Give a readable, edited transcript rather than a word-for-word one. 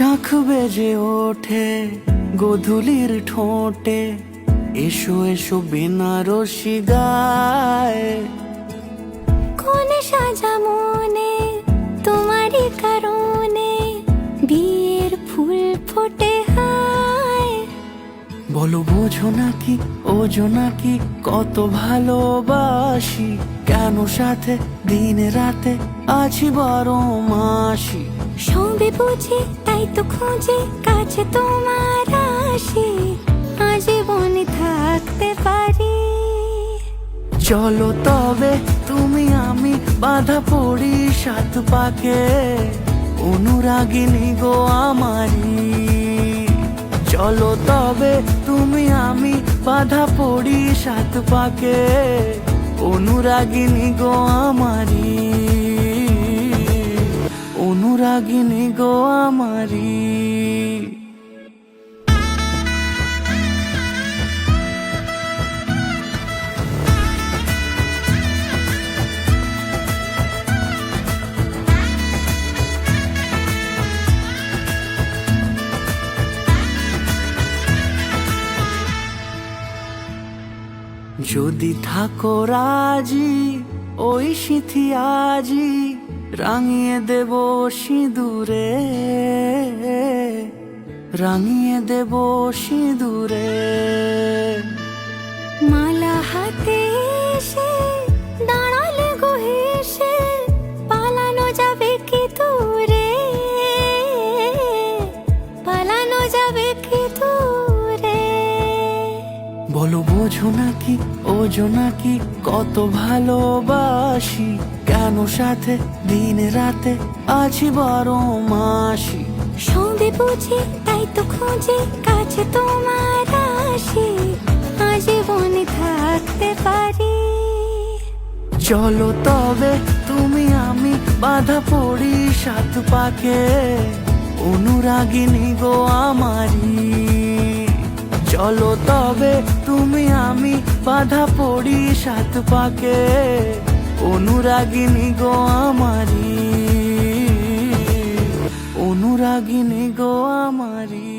শাঁখ বেজে ওঠে গোধূলির ঠোঁটে, এসো এসো বেনারসি গায়। কোনে সাজা মনে তোমারই কারণে, বিয়ের ফুল ফোটে হায়। বলো বোঝো নাকি ওজো নাকি কত ভালোবাসি, কেন সাথে দিনে রাতে আছি 12 মাসি। সবে বুঝি তাই তো খুঁজে কাছে তোমার আসি, আজীবনে থাকতে পারি। চলো তবে তুমি আমি বাঁধা পড়ি 7 পাকে, অনুরাগিনী গো আমারি। চলো তবে তুমি আমি বাঁধা পড়ি 7 পাকে, অনুরাগিনী গো আমারি, অনুরাগিনী গো আমারি। যদি থাকো রাজি ওই সিঁথি আজি, রাঙিয়ে দেব সিঁদুরে, রাঙিয়ে দেব সিঁদুরে। মালা হাতে এসে দাঁড়ালে গো হেসে, পালানো যাবে কি দূরে, পালানো যাবে কি দূরে। বলো বোঝো নাকি ওজো নাকি কত ভালোবাসি, কেন সাথে দিনে রাতে আছি 12 মাসি। সবে বুঝি তাই তো খুঁজে কাছে তোমার আসি, আজীবনে থাকতে পারি। চলো তবে তুমি আমি বাঁধা পড়ি 7 পাকে, অনুরাগিনী গো আমারি। চলো তবে তুমি আমি বাঁধা পড়ি 7 পাকে, অনুরাগিনী গো আমারি, অনুরাগিনী গো আমারি।